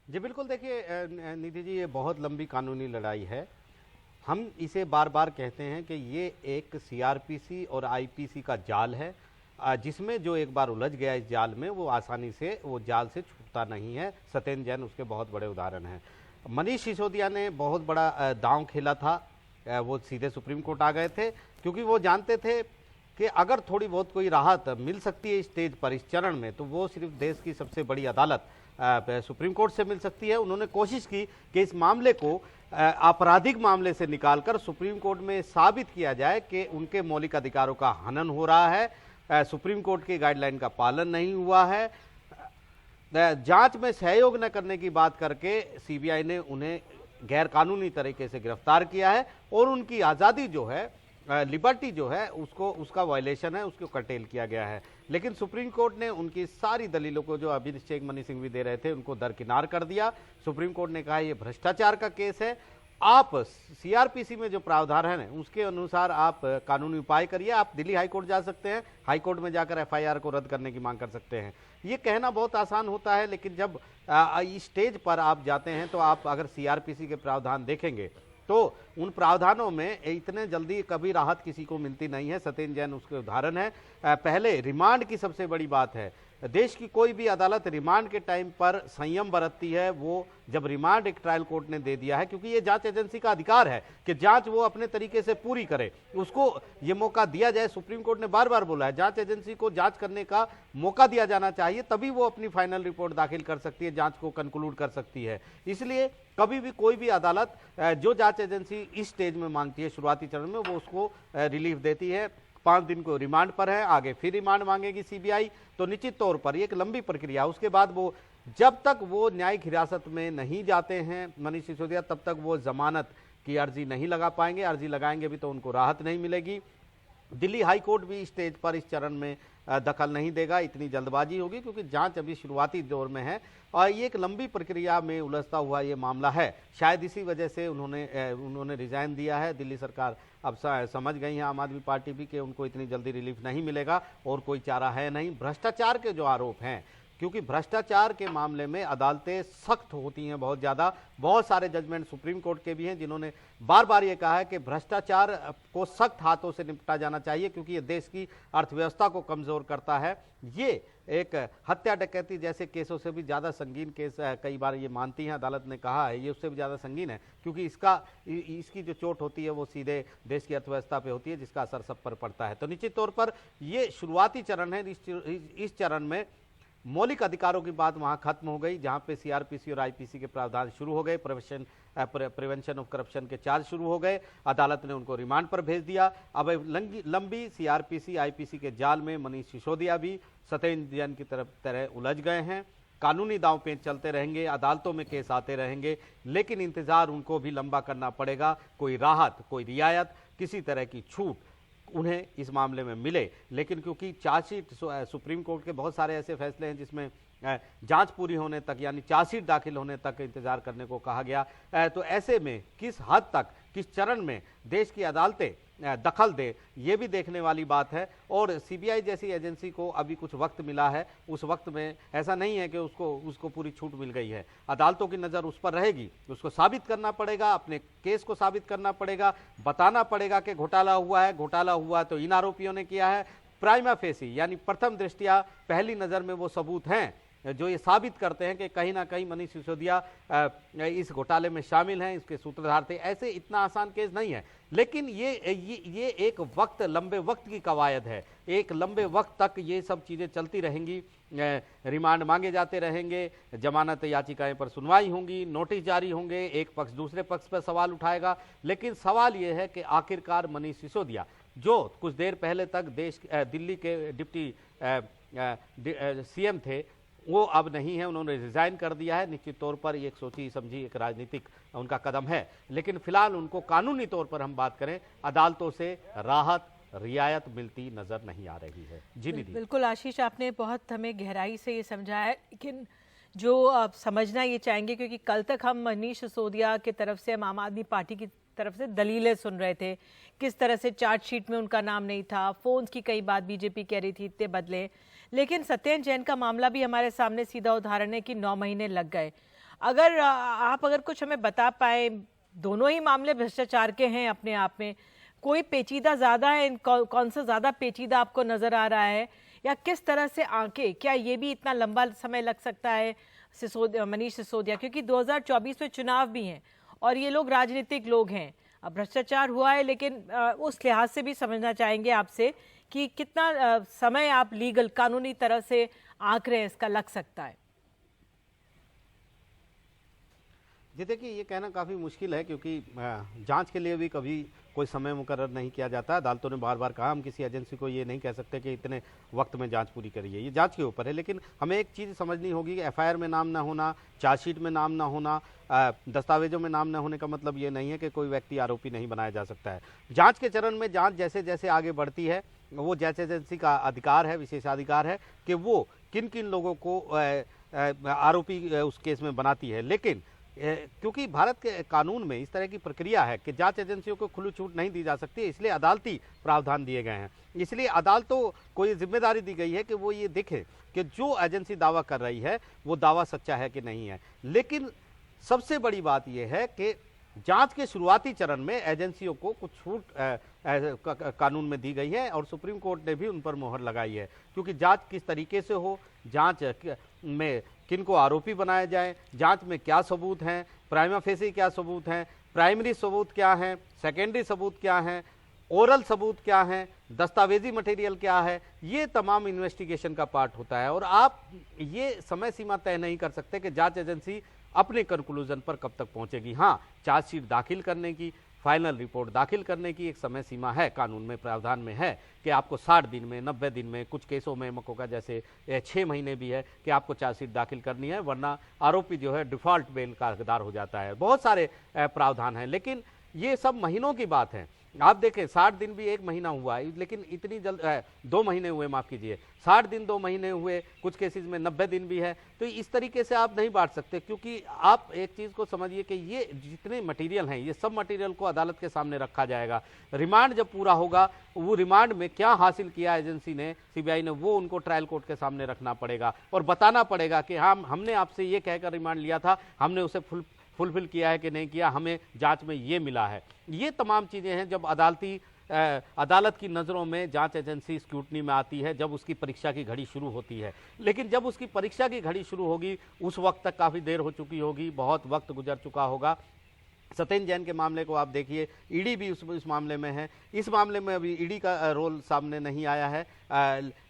जी बिल्कुल, देखिए निधि जी, ये बहुत लंबी कानूनी लड़ाई है। हम इसे बार बार कहते हैं कि ये एक सीआरपीसी और आईपीसी का जाल है, जिसमें जो एक बार उलझ गया इस जाल में वो आसानी से वो जाल से छूटता नहीं है। सत्येंद्र जैन उसके बहुत बड़े उदाहरण हैं। मनीष सिसोदिया ने बहुत बड़ा दांव खेला था। वो सीधे सुप्रीम कोर्ट आ गए थे क्योंकि वो जानते थे कि अगर थोड़ी बहुत कोई राहत मिल सकती है इस स्टेज पर, इस चरण में, तो वो सिर्फ देश की सबसे बड़ी अदालत सुप्रीम कोर्ट से मिल सकती है। उन्होंने कोशिश की कि इस मामले को आपराधिक मामले से निकालकर सुप्रीम कोर्ट में साबित किया जाए कि उनके मौलिक अधिकारों का हनन हो रहा है, सुप्रीम कोर्ट की गाइडलाइन का पालन नहीं हुआ है। जांच में सहयोग न करने की बात करके सीबीआई ने उन्हें गैरकानूनी तरीके से गिरफ्तार किया है और उनकी आज़ादी जो है, लिबर्टी जो है, उसका वायलेशन है, उसको कर्टेल किया गया है। लेकिन सुप्रीम कोर्ट ने उनकी सारी दलीलों को, जो अभिषेक मनी सिंह भी दे रहे थे, उनको दरकिनार कर दिया। सुप्रीम कोर्ट ने कहा ये भ्रष्टाचार का केस है, आप सीआरपीसी में जो प्रावधान है उसके अनुसार आप कानूनी उपाय करिए। आप दिल्ली हाईकोर्ट जा सकते हैं, हाईकोर्ट में जाकर एफआईआर को रद्द करने की मांग कर सकते हैं। ये कहना बहुत आसान होता है, लेकिन जब इस स्टेज पर आप जाते हैं तो आप अगर सीआरपीसी के प्रावधान देखेंगे तो उन प्रावधानों में इतने जल्दी कभी राहत किसी को मिलती नहीं है। सत्येंद्र जैन उसके उदाहरण है। पहले रिमांड की सबसे बड़ी बात है। देश की कोई भी अदालत रिमांड के टाइम पर संयम बरतती है। वो जब रिमांड एक ट्रायल कोर्ट ने दे दिया है, क्योंकि ये जांच एजेंसी का अधिकार है कि जांच वो अपने तरीके से पूरी करे, उसको ये मौका दिया जाए। सुप्रीम कोर्ट ने बार बार बोला है जांच एजेंसी को जांच करने का मौका दिया जाना चाहिए, तभी वो अपनी फाइनल रिपोर्ट दाखिल कर सकती है, जांच को कंक्लूड कर सकती है। इसलिए कभी भी कोई भी अदालत जो जांच एजेंसी इस स्टेज में मांगती है, शुरुआती चरण में, वो उसको रिलीफ देती है। 5 दिन को रिमांड पर है, आगे फिर रिमांड मांगेगी सीबीआई, तो निश्चित तौर पर ये एक लंबी प्रक्रिया। उसके बाद वो, जब तक वो न्यायिक हिरासत में नहीं जाते हैं मनीष सिसोदिया, तब तक वो जमानत की अर्जी नहीं लगा पाएंगे। अर्जी लगाएंगे भी तो उनको राहत नहीं मिलेगी। दिल्ली हाई कोर्ट भी स्टेज पर इस चरण में दखल नहीं देगा, इतनी जल्दबाजी होगी, क्योंकि जांच अभी शुरुआती दौर में है और ये एक लंबी प्रक्रिया में उलझता हुआ ये मामला है। शायद इसी वजह से उन्होंने रिजाइन दिया है। दिल्ली सरकार अब समझ गई है, आम आदमी पार्टी भी, कि उनको इतनी जल्दी रिलीफ नहीं मिलेगा और कोई चारा है नहीं। भ्रष्टाचार के जो आरोप हैं, क्योंकि भ्रष्टाचार के मामले में अदालतें सख्त होती हैं बहुत ज़्यादा। बहुत सारे जजमेंट सुप्रीम कोर्ट के भी हैं जिन्होंने बार बार ये कहा है कि भ्रष्टाचार को सख्त हाथों से निपटा जाना चाहिए, क्योंकि ये देश की अर्थव्यवस्था को कमज़ोर करता है। ये एक हत्या डकैती जैसे केसों से भी ज़्यादा संगीन केस कई बार ये मानती हैं, अदालत ने कहा है ये उससे भी ज़्यादा संगीन है, क्योंकि इसकी जो चोट होती है वो सीधे देश की अर्थव्यवस्था पे होती है, जिसका असर सब पर पड़ता है। तो निश्चित तौर पर ये शुरुआती चरण है। इस चरण में मौलिक अधिकारों की बात वहां खत्म हो गई, जहां पे सीआरपीसी और आईपीसी के प्रावधान शुरू हो गए। प्रिवेंशन ऑफ करप्शन के चार्ज शुरू हो गए। अदालत ने उनको रिमांड पर भेज दिया। अब लंबी सीआरपीसी आईपीसी के जाल में मनीष सिसोदिया भी सत्येंद्र जैन की तरह उलझ गए हैं। कानूनी दांव पेच चलते रहेंगे, अदालतों में केस आते रहेंगे, लेकिन इंतजार उनको भी लंबा करना पड़ेगा। कोई राहत, कोई रियायत, किसी तरह की छूट उन्हें इस मामले में मिले। लेकिन क्योंकि चार्जशीट, सुप्रीम कोर्ट के बहुत सारे ऐसे फैसले हैं जिसमें जांच पूरी होने तक, यानी चार्जशीट दाखिल होने तक इंतजार करने को कहा गया, तो ऐसे में किस हद तक, किस चरण में देश की अदालतें दखल दे, ये भी देखने वाली बात है। और सीबीआई जैसी एजेंसी को अभी कुछ वक्त मिला है, उस वक्त में ऐसा नहीं है कि उसको पूरी छूट मिल गई है। अदालतों की नज़र उस पर रहेगी, उसको साबित करना पड़ेगा, अपने केस को साबित करना पड़ेगा, बताना पड़ेगा कि घोटाला हुआ है। घोटाला हुआ तो इन आरोपियों ने किया है। प्राइमा फेसी, यानी प्रथम दृष्टया, पहली नज़र में वो सबूत हैं जो ये साबित करते हैं कि कहीं ना कहीं मनीष सिसोदिया इस घोटाले में शामिल हैं, इसके सूत्रधार थे। ऐसे इतना आसान केस नहीं है, लेकिन ये एक वक्त, लंबे वक्त की कवायद है। एक लंबे वक्त तक ये सब चीज़ें चलती रहेंगी। रिमांड मांगे जाते रहेंगे, जमानत याचिकाएं पर सुनवाई होंगी, नोटिस जारी होंगे, एक पक्ष दूसरे पक्ष पर सवाल उठाएगा। लेकिन सवाल ये है कि आखिरकार मनीष सिसोदिया, जो कुछ देर पहले तक दिल्ली के डिप्टी सीएम थे, वो अब नहीं है, उन्होंने रिजाइन कर दिया है। निश्चित तौर पर ये एक सोची समझी एक राजनीतिक उनका कदम है, लेकिन फिलहाल उनको कानूनी तौर पर हम बात करें, अदालतों से राहत रियायत मिलती नजर नहीं आ रही है। जी निधि। बिल्कुल आशीष, आपने बहुत हमें गहराई से ये समझाया है, लेकिन जो आप समझना ये चाहेंगे, क्योंकि कल तक हम मनीष सिसोदिया की तरफ से, हम आम आदमी पार्टी की तरफ से दलीलें सुन रहे थे, किस तरह से चार्जशीट में उनका नाम नहीं था, फोन्स की कई बात बीजेपी कह रही थी इतने बदले, लेकिन सत्येंद्र जैन का मामला भी हमारे सामने सीधा उदाहरण है कि 9 महीने लग गए। अगर आप कुछ हमें बता पाए, दोनों ही मामले भ्रष्टाचार के हैं अपने आप में, कोई पेचीदा ज्यादा है, कौन सा ज्यादा पेचीदा आपको नजर आ रहा है, या किस तरह से आंके, क्या ये भी इतना लंबा समय लग सकता है मनीष सिसोदिया, क्योंकि 2024 में चुनाव भी हैं और ये लोग राजनीतिक लोग हैं। अब भ्रष्टाचार हुआ है, लेकिन उस लिहाज से भी समझना चाहेंगे आपसे कि कितना समय आप लीगल कानूनी तरह से आंक रहे हैं इसका लग सकता है। जी देखिए, ये कहना काफ़ी मुश्किल है, क्योंकि जांच के लिए भी कभी कोई समय मुकर्रर नहीं किया जाता। अदालतों ने बार बार कहा, हम किसी एजेंसी को ये नहीं कह सकते कि इतने वक्त में जांच पूरी करिए, ये जांच के ऊपर है। लेकिन हमें एक चीज़ समझनी होगी कि एफआईआर में नाम ना होना, चार्जशीट में नाम ना होना, दस्तावेजों में नाम न होने का मतलब ये नहीं है कि कोई व्यक्ति आरोपी नहीं बनाया जा सकता है। जाँच के चरण में जाँच जैसे जैसे आगे बढ़ती है, वो जैसे एजेंसी का अधिकार है, विशेषाधिकार है कि वो किन किन लोगों को आरोपी उस केस में बनाती है। लेकिन क्योंकि भारत के कानून में इस तरह की प्रक्रिया है कि जांच एजेंसियों को खुली छूट नहीं दी जा सकती, इसलिए अदालती प्रावधान दिए गए हैं। इसलिए अदालतों को ये जिम्मेदारी दी गई है कि वो ये देखे कि जो एजेंसी दावा कर रही है वो दावा सच्चा है कि नहीं है। लेकिन सबसे बड़ी बात यह है कि जांच के शुरुआती चरण में एजेंसियों को कुछ छूट कानून में दी गई है और सुप्रीम कोर्ट ने भी उन पर मोहर लगाई है, क्योंकि जांच किस तरीके से हो, जांच में किनको आरोपी बनाया जाए, जांच में क्या सबूत हैं, प्राइमा फेसी क्या सबूत हैं, प्राइमरी सबूत क्या हैं, सेकेंडरी सबूत क्या हैं, ओरल सबूत क्या हैं, दस्तावेजी मटेरियल क्या है, ये तमाम इन्वेस्टिगेशन का पार्ट होता है। और आप ये समय सीमा तय नहीं कर सकते कि जांच एजेंसी अपने कंक्लूजन पर कब तक पहुंचेगी। हाँ, चार्जशीट दाखिल करने की, फाइनल रिपोर्ट दाखिल करने की एक समय सीमा है, कानून में प्रावधान में है कि आपको 60 दिन में, 90 दिन में, कुछ केसों में मकोका जैसे 6 महीने भी है कि आपको चार्जशीट दाखिल करनी है, वरना आरोपी जो है डिफॉल्ट बेल का हकदार हो जाता है। बहुत सारे प्रावधान हैं, लेकिन ये सब महीनों की बात है। आप देखें 60 दिन भी 1 महीना हुआ है, लेकिन इतनी जल्द 2 महीने हुए, माफ कीजिए, 60 दिन 2 महीने हुए, कुछ केसेस में 90 दिन भी है। तो इस तरीके से आप नहीं बांट सकते, क्योंकि आप एक चीज को समझिए कि ये जितने मटेरियल हैं, ये सब मटेरियल को अदालत के सामने रखा जाएगा। रिमांड जब पूरा होगा, वो रिमांड में क्या हासिल किया एजेंसी ने, सीबीआई ने, वो उनको ट्रायल कोर्ट के सामने रखना पड़ेगा और बताना पड़ेगा कि हमने आपसे ये कहकर रिमांड लिया था, हमने उसे फुलफिल किया है कि नहीं किया, हमें जांच में ये मिला है। ये तमाम चीजें हैं जब अदालत की नज़रों में जांच एजेंसी स्क्रूटनी में आती है, जब उसकी परीक्षा की घड़ी शुरू होती है। लेकिन जब उसकी परीक्षा की घड़ी शुरू होगी, उस वक्त तक काफ़ी देर हो चुकी होगी, बहुत वक्त गुजर चुका होगा। सत्येंद्र जैन के मामले को आप देखिए, ईडी भी उस मामले में है। इस मामले में अभी ईडी का रोल सामने नहीं आया है,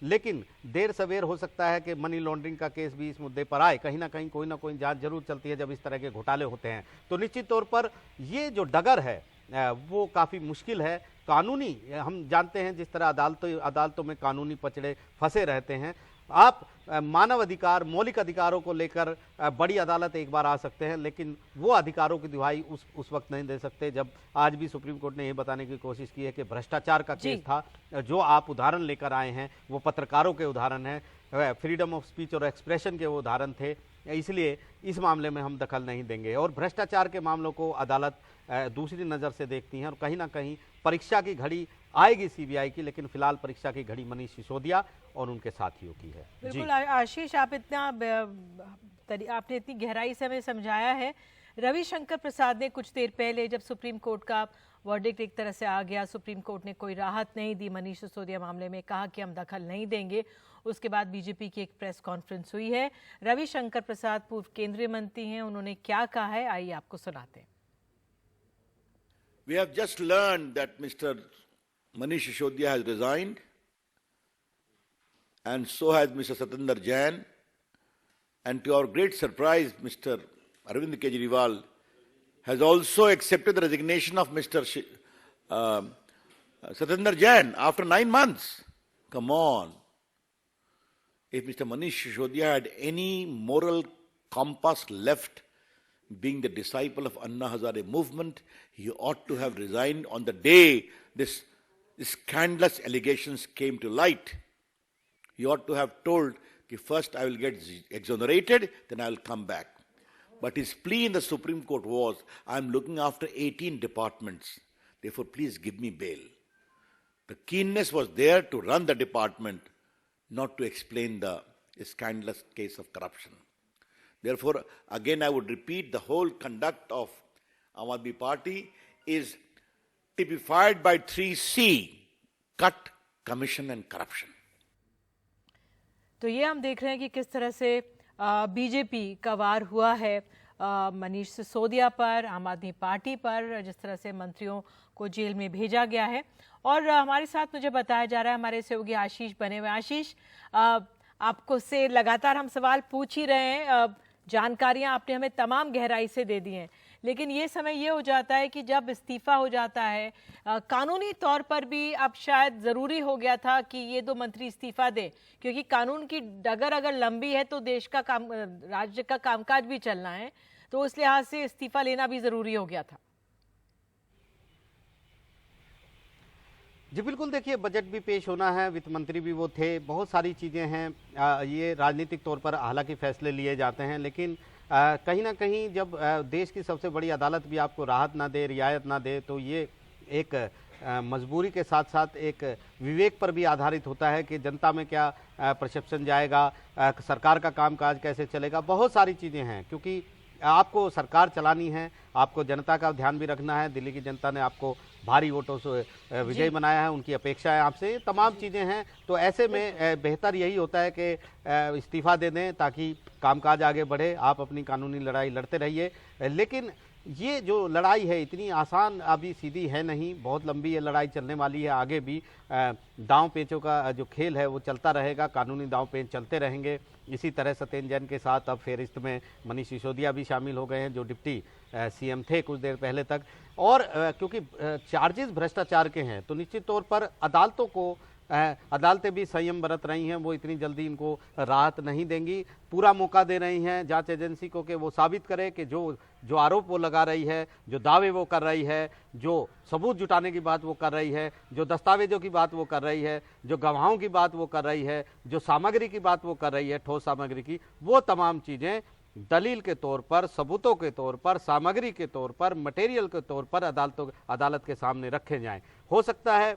लेकिन देर सवेर हो सकता है कि मनी लॉन्ड्रिंग का केस भी इस मुद्दे पर आए। कहीं ना कहीं कोई ना कोई जांच जरूर चलती है जब इस तरह के घोटाले होते हैं। तो निश्चित तौर पर ये जो डगर है वो काफ़ी मुश्किल है। कानूनी, हम जानते हैं जिस तरह अदालतों में कानूनी पचड़े फंसे रहते हैं। आप मानव अधिकार, मौलिक अधिकारों को लेकर बड़ी अदालत एक बार आ सकते हैं, लेकिन वो अधिकारों की दुहाई उस वक्त नहीं दे सकते जब, आज भी सुप्रीम कोर्ट ने ये बताने की कोशिश की है कि भ्रष्टाचार का केस था। जो आप उदाहरण लेकर आए हैं वो पत्रकारों के उदाहरण हैं, फ्रीडम ऑफ स्पीच और एक्सप्रेशन के वो उदाहरण थे, इसलिए इस मामले में हम दखल नहीं देंगे। और भ्रष्टाचार के मामलों को अदालत दूसरी नज़र से देखती हैं और कहीं ना कहीं परीक्षा की घड़ी आएगी सीबीआई की, लेकिन फिलहाल परीक्षा की घड़ी मनीष सिसोदिया और उनके साथियों की है। बिल्कुल आशीष, आपने इतनी गहराई से हमें समझाया है। रविशंकर प्रसाद ने कुछ देर पहले, जब सुप्रीम कोर्ट का वर्डिक्ट एक तरह से आ गया, सुप्रीम कोर्ट ने कोई राहत नहीं दी मनीष सिसोदिया मामले में, कहा कि हम दखल नहीं देंगे। उसके बाद बीजेपी की एक प्रेस कॉन्फ्रेंस हुई है। रविशंकर प्रसाद पूर्व केंद्रीय मंत्री हैं, उन्होंने क्या कहा है, आइए आपको सुनाते हैं। We have just learned that Mr. Manish Sisodiya has resigned, and so has Mr. Satinder Jain, and to our great surprise, Mr. Arvind Kejriwal has also accepted the resignation of Mr. Satinder Jain after 9 months. Come on. if Mr. Manish Sisodiya had any moral compass left, being the disciple of Anna Hazare movement, he ought to have resigned on the day this scandalous allegations came to light. He ought to have told, first I will get exonerated, then I will come back. But his plea in the Supreme Court was, I am looking after 18 departments, therefore please give me bail. The keenness was there to run the department, not to explain the scandalous case of corruption. Therefore, again I would repeat, the whole conduct of Aam Aadmi Party is typified by 3C, cut, commission and corruption. तो ये हम देख रहे हैं कि किस तरह से बीजेपी का वार हुआ है मनीष सिसोदिया पर, आम आदमी पार्टी पर, जिस तरह से मंत्रियों को जेल में भेजा गया है। और हमारे साथ मुझे बताया जा रहा है, हमारे सहयोगी आशीष बने हुए। आशीष, आपको से लगातार हम सवाल पूछ ही रहे हैं, जानकारियां आपने हमें तमाम गहराई से दे दी हैं, लेकिन ये समय ये हो जाता है कि जब इस्तीफा हो जाता है, कानूनी तौर पर भी अब शायद ज़रूरी हो गया था कि ये दो मंत्री इस्तीफा दें, क्योंकि कानून की डगर अगर लंबी है तो देश का काम, राज्य का कामकाज भी चलना है, तो उस लिहाज से इस्तीफा लेना भी ज़रूरी हो गया था। जी बिल्कुल, देखिए बजट भी पेश होना है, वित्त मंत्री भी वो थे, बहुत सारी चीज़ें हैं। ये राजनीतिक तौर पर हालांकि फैसले लिए जाते हैं, लेकिन कहीं ना कहीं जब देश की सबसे बड़ी अदालत भी आपको राहत ना दे, रियायत ना दे, तो ये एक मजबूरी के साथ साथ एक विवेक पर भी आधारित होता है कि जनता में क्या परसेप्शन जाएगा, सरकार का कामकाज कैसे चलेगा। बहुत सारी चीज़ें हैं, क्योंकि आपको सरकार चलानी है, आपको जनता का ध्यान भी रखना है। दिल्ली की जनता ने आपको भारी वोटों से विजयी बनाया है, उनकी अपेक्षा है आपसे, तमाम चीज़ें हैं। तो ऐसे में बेहतर यही होता है कि इस्तीफा दे दें ताकि कामकाज आगे बढ़े, आप अपनी कानूनी लड़ाई लड़ते रहिए। लेकिन ये जो लड़ाई है इतनी आसान अभी सीधी है नहीं, बहुत लंबी ये लड़ाई चलने वाली है। आगे भी दांव पेचों का जो खेल है वो चलता रहेगा, कानूनी दांव पेच चलते रहेंगे। इसी तरह सत्येंद्र जैन के साथ अब फेरिस्त में मनीष सिसोदिया भी शामिल हो गए हैं, जो डिप्टी सीएम थे कुछ देर पहले तक। और क्योंकि चार्जेस भ्रष्टाचार के हैं, तो निश्चित तौर पर अदालतें भी संयम बरत रही हैं, वो इतनी जल्दी इनको राहत नहीं देंगी। पूरा मौका दे रही हैं जांच एजेंसी को कि वो साबित करे कि जो आरोप वो लगा रही है, जो दावे वो कर रही है, जो सबूत जुटाने की बात वो कर रही है, जो दस्तावेजों की बात वो कर रही है, जो गवाहों की बात वो कर रही है, जो सामग्री की बात वो कर रही है, ठोस सामग्री की, वो तमाम चीज़ें दलील के तौर पर, सबूतों के तौर पर, सामग्री के तौर पर, मटेरियल के तौर पर अदालत के सामने रखे जाएं। हो सकता है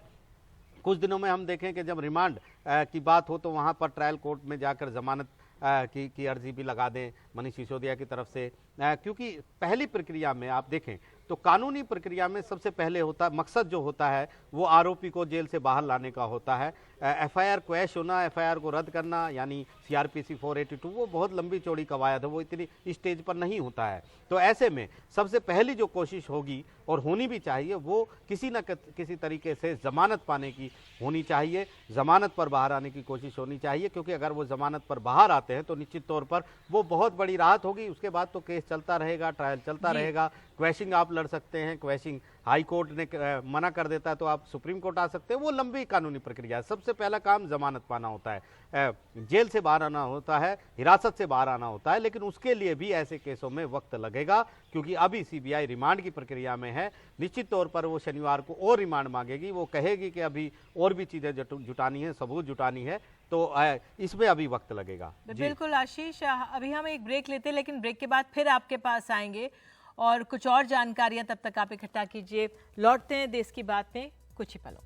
कुछ दिनों में हम देखें कि जब रिमांड की बात हो तो वहाँ पर ट्रायल कोर्ट में जाकर जमानत की अर्जी भी लगा दें मनीष सिसोदिया की तरफ से, क्योंकि पहली प्रक्रिया में आप देखें तो कानूनी प्रक्रिया में सबसे पहले मकसद जो होता है वो आरोपी को जेल से बाहर लाने का होता है। एफआईआर क्वैश होना, एफआईआर को रद्द करना, यानी सीआरपीसी 482 वो बहुत लंबी चौड़ी कवायद है, वो इतनी स्टेज पर नहीं होता है। तो ऐसे में सबसे पहली जो कोशिश होगी और होनी भी चाहिए वो किसी न किसी तरीके से जमानत पाने की होनी चाहिए, जमानत पर बाहर आने की कोशिश होनी चाहिए, क्योंकि अगर वो जमानत पर बाहर आते हैं तो निश्चित तौर पर वो बहुत बड़ी राहत होगी। उसके बाद तो केस चलता रहेगा, ट्रायल चलता रहेगा, क्वैशिंग आप लड़ सकते हैं, क्वैशिंग हाई कोर्ट ने मना कर देता है तो आप सुप्रीम कोर्ट आ सकते हैं, वो लंबी कानूनी प्रक्रिया है। सबसे पहला काम जमानत पाना होता है, जेल से बाहर आना होता है, हिरासत से बाहर आना होता है, लेकिन उसके लिए भी ऐसे केसों में वक्त लगेगा, क्योंकि अभी सीबीआई रिमांड की प्रक्रिया में है। निश्चित तौर पर वो शनिवार को और रिमांड मांगेगी, वो कहेगी कि अभी और भी चीजें जुटानी है, सबूत जुटानी है, तो इसमें अभी वक्त लगेगा। बिल्कुल आशीष, अभी हम एक ब्रेक लेते हैं, लेकिन ब्रेक के बाद फिर आपके पास आएंगे और कुछ और जानकारियां तब तक आप इकट्ठा कीजिए। लौटते हैं देश की बात में कुछ ही पलों।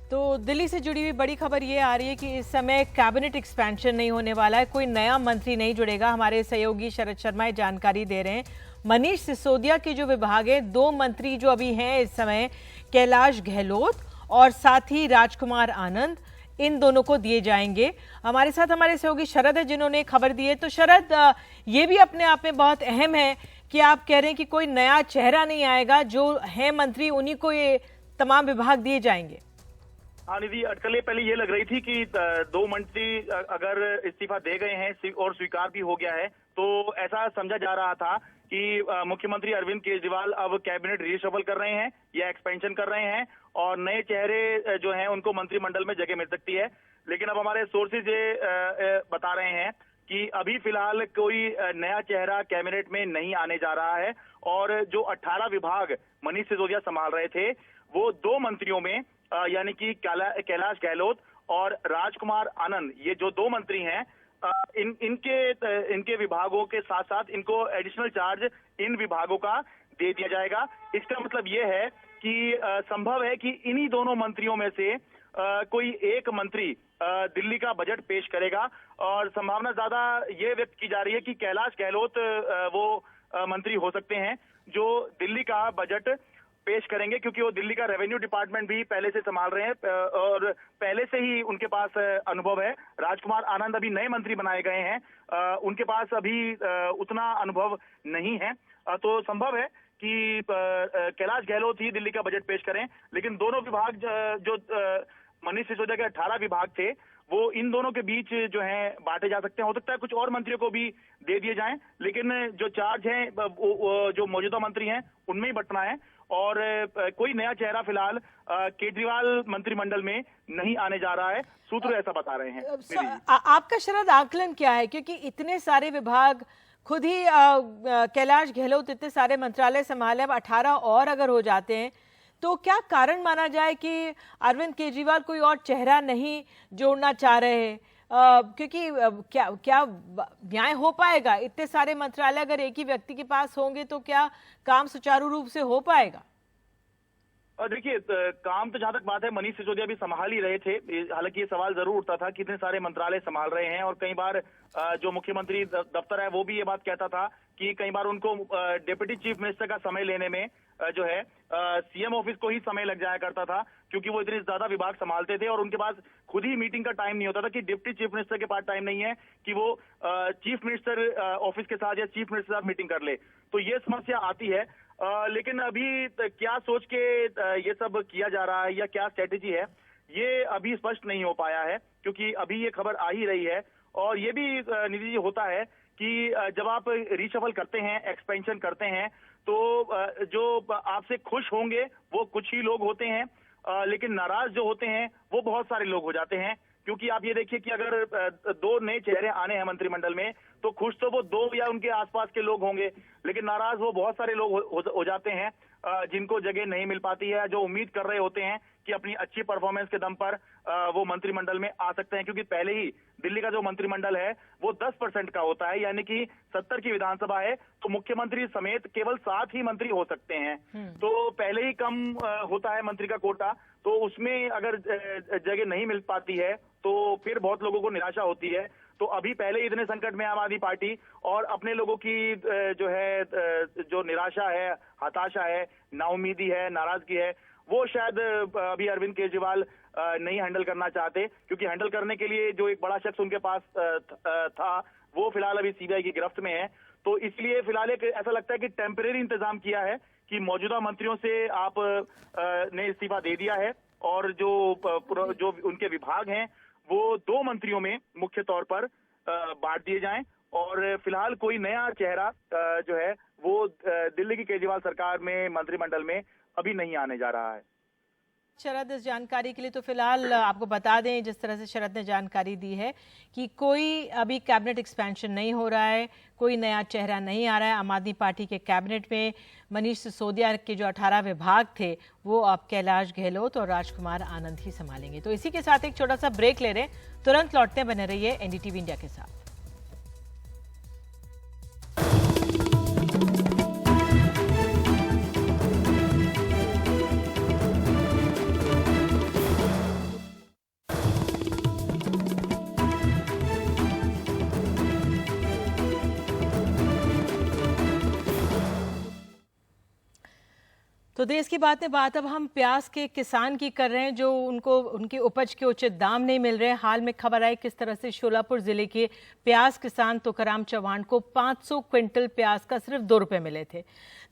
तो दिल्ली से जुड़ी हुई बड़ी खबर ये आ रही है कि इस समय कैबिनेट एक्सपेंशन नहीं होने वाला है, कोई नया मंत्री नहीं जुड़ेगा। हमारे सहयोगी शरद शर्मा जानकारी दे रहे हैं। मनीष सिसोदिया के जो विभाग है, 2 मंत्री जो अभी हैं इस समय, कैलाश गहलोत और साथ ही राजकुमार आनंद, इन दोनों को दिए जाएंगे। हमारे साथ हमारे सहयोगी शरद है जिन्होंने खबर दी है। तो शरद, ये भी अपने आप में बहुत अहम है कि आप कह रहे हैं कि कोई नया चेहरा नहीं आएगा, जो है मंत्री उन्हीं को ये तमाम विभाग दिए जाएंगे। हाँ निधि, अटकलें पहले ये लग रही थी कि दो मंत्री अगर इस्तीफा दे गए हैं और स्वीकार भी हो गया है तो ऐसा समझा जा रहा था कि मुख्यमंत्री अरविंद केजरीवाल अब कैबिनेट रीशफल कर रहे हैं या एक्सपेंशन कर रहे हैं और नए चेहरे जो हैं उनको मंत्रिमंडल में जगह मिल सकती है। लेकिन अब हमारे सोर्सेज ये बता रहे हैं कि अभी फिलहाल कोई नया चेहरा कैबिनेट में नहीं आने जा रहा है और जो 18 विभाग मनीष सिसोदिया संभाल रहे थे वो दो मंत्रियों में यानी कि कैलाश गहलोत और राजकुमार आनंद, ये जो दो मंत्री हैं, इनके विभागों के साथ साथ इनको एडिशनल चार्ज इन विभागों का दे दिया जाएगा। इसका मतलब ये है कि संभव है कि इन्हीं दोनों मंत्रियों में से कोई एक मंत्री दिल्ली का बजट पेश करेगा और संभावना ज्यादा ये व्यक्त की जा रही है कि कैलाश गहलोत वो मंत्री हो सकते हैं जो दिल्ली का बजट पेश करेंगे, क्योंकि वो दिल्ली का रेवेन्यू डिपार्टमेंट भी पहले से संभाल रहे हैं और पहले से ही उनके पास अनुभव है। राजकुमार आनंद अभी नए मंत्री बनाए गए हैं, उनके पास अभी उतना अनुभव नहीं है, तो संभव है कि कैलाश गहलोत ही दिल्ली का बजट पेश करें। लेकिन दोनों विभाग जो मनीष सिसोदिया के 18 विभाग थे वो इन दोनों के बीच जो है बांटे जा सकते हैं। हो सकता है कुछ और मंत्रियों को भी दे दिए जाएं, लेकिन जो चार्ज है जो मौजूदा मंत्री हैं उनमें ही बंटना है और कोई नया चेहरा फिलहाल केजरीवाल मंत्रिमंडल में नहीं आने जा रहा है, सूत्र ऐसा बता रहे हैं। आपका शरद आकलन क्या है, क्योंकि इतने सारे विभाग खुद ही कैलाश गहलोत इतने सारे मंत्रालय संभाले, अब 18 और अगर हो जाते हैं तो क्या कारण माना जाए कि अरविंद केजरीवाल कोई और चेहरा नहीं जोड़ना चाह रहे हैं? क्योंकि क्या न्याय हो पाएगा? इतने सारे मंत्रालय अगर एक ही व्यक्ति के पास होंगे तो क्या काम सुचारू रूप से हो पाएगा? देखिए, काम तो जहां तक बात है मनीष सिसोदिया भी संभाल ही रहे थे। हालांकि ये सवाल जरूर उठता था कि इतने सारे मंत्रालय संभाल रहे हैं और कई बार जो मुख्यमंत्री दफ्तर है वो भी ये बात कहता था कि कई बार उनको डिप्टी चीफ मिनिस्टर का समय लेने में जो है सीएम ऑफिस को ही समय लग जाया करता था, क्योंकि वो इतने ज्यादा विभाग संभालते थे और उनके पास खुद ही मीटिंग का टाइम नहीं होता था कि डिप्टी चीफ मिनिस्टर के पास टाइम नहीं है कि वो चीफ मिनिस्टर ऑफिस के साथ या चीफ मिनिस्टर के साथ मीटिंग कर ले, तो ये समस्या आती है। लेकिन अभी क्या सोच के ये सब किया जा रहा है या क्या स्ट्रेटेजी है ये अभी स्पष्ट नहीं हो पाया है, क्योंकि अभी ये खबर आ ही रही है। और ये भी निधि जी होता है कि जब आप रीशफल करते हैं, एक्सपेंशन करते हैं, तो जो आपसे खुश होंगे वो कुछ ही लोग होते हैं, लेकिन नाराज जो होते हैं वो बहुत सारे लोग हो जाते हैं। क्योंकि आप ये देखिए कि अगर दो नए चेहरे आने हैं मंत्रिमंडल में तो खुश तो वो दो या उनके आसपास के लोग होंगे, लेकिन नाराज वो बहुत सारे लोग हो जाते हैं जिनको जगह नहीं मिल पाती है, जो उम्मीद कर रहे होते हैं कि अपनी अच्छी परफॉर्मेंस के दम पर वो मंत्रिमंडल में आ सकते हैं। क्योंकि पहले ही दिल्ली का जो मंत्रिमंडल है वो 10% का होता है, यानी कि 70 की विधानसभा है तो मुख्यमंत्री समेत केवल 7 ही मंत्री हो सकते हैं, तो पहले ही कम होता है मंत्री का कोटा, तो उसमें अगर जगह नहीं मिल पाती है तो फिर बहुत लोगों को निराशा होती है। तो अभी पहले ही इतने संकट में आम आदमी पार्टी और अपने लोगों की जो है जो निराशा है, हताशा है, नाउमीदी है, नाराजगी है, वो शायद अभी अरविंद केजरीवाल नहीं हैंडल करना चाहते, क्योंकि हैंडल करने के लिए जो एक बड़ा शख्स उनके पास था वो फिलहाल अभी सीबीआई की गिरफ्त में है। तो इसलिए फिलहाल एक ऐसा लगता है कि टेम्परेरी इंतजाम किया है कि मौजूदा मंत्रियों से आप ने इस्तीफा दे दिया है और जो उनके विभाग हैं वो दो मंत्रियों में मुख्य तौर पर बांट दिए जाएं और फिलहाल कोई नया चेहरा जो है वो दिल्ली की केजरीवाल सरकार में मंत्रिमंडल में अभी नहीं आने जा रहा है। शरद, इस जानकारी के लिए तो फिलहाल आपको बता दें, जिस तरह से शरद ने जानकारी दी है कि कोई अभी कैबिनेट एक्सपेंशन नहीं हो रहा है, कोई नया चेहरा नहीं आ रहा है। आम आदमी पार्टी के कैबिनेट में मनीष सिसोदिया के जो 18 विभाग थे वो अब कैलाश गहलोत और राजकुमार आनंद ही संभालेंगे। तो इसी के साथ एक छोटा सा ब्रेक ले रहे हैं, तुरंत लौटते बने रहिए एनडीटीवी इंडिया के साथ। तो देश की बात में बात अब हम प्याज के किसान की कर रहे हैं, जो उनको उनकी उपज के उचित दाम नहीं मिल रहे। हाल में खबर आई किस तरह से शोलापुर जिले के प्याज किसान तुकाराम चौहान को 500 क्विंटल प्याज का सिर्फ 2 रुपए मिले थे।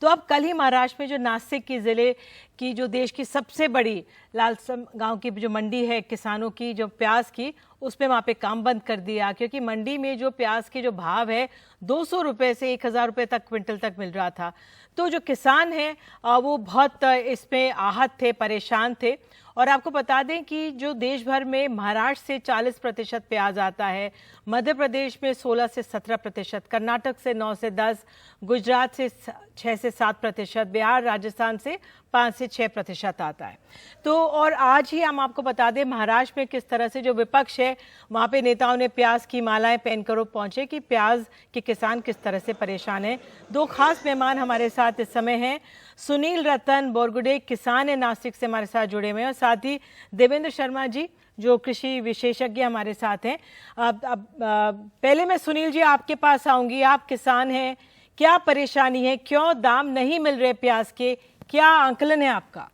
तो अब कल ही महाराष्ट्र में जो नासिक की जिले की जो देश की सबसे बड़ी लालसम गांव की जो मंडी है किसानों की जो प्याज की, उसमें वहाँ पे काम बंद कर दिया क्योंकि मंडी में जो प्याज के जो भाव है 200 रुपये से 1000 रुपये तक क्विंटल तक मिल रहा था। तो जो किसान हैं वो बहुत इसमें आहत थे, परेशान थे। और आपको बता दें कि जो देश भर में महाराष्ट्र से 40% प्याज आता है, मध्य प्रदेश में 16 से 17%, कर्नाटक से 9 से 10, गुजरात से 6 से 7%, बिहार राजस्थान से 5 से 6% आता है। तो और आज ही हम आपको बता दें महाराष्ट्र में किस तरह से जो विपक्ष है वहाँ पे नेताओं ने प्याज की मालाएं पहनकर पहुंचे कि प्याज के किसान किस तरह से परेशान हैं। दो खास मेहमान हमारे साथ इस समय हैं। सुनील रतन बोरगुडे किसान है नासिक से हमारे साथ जुड़े हुए हैं और साथ ही देवेंद्र शर्मा जी जो कृषि विशेषज्ञ हमारे साथ हैं। अब पहले मैं सुनील जी आपके पास आऊंगी। आप किसान हैं, क्या परेशानी है, क्यों दाम नहीं मिल रहे प्याज के, क्या आंकलन है आपका?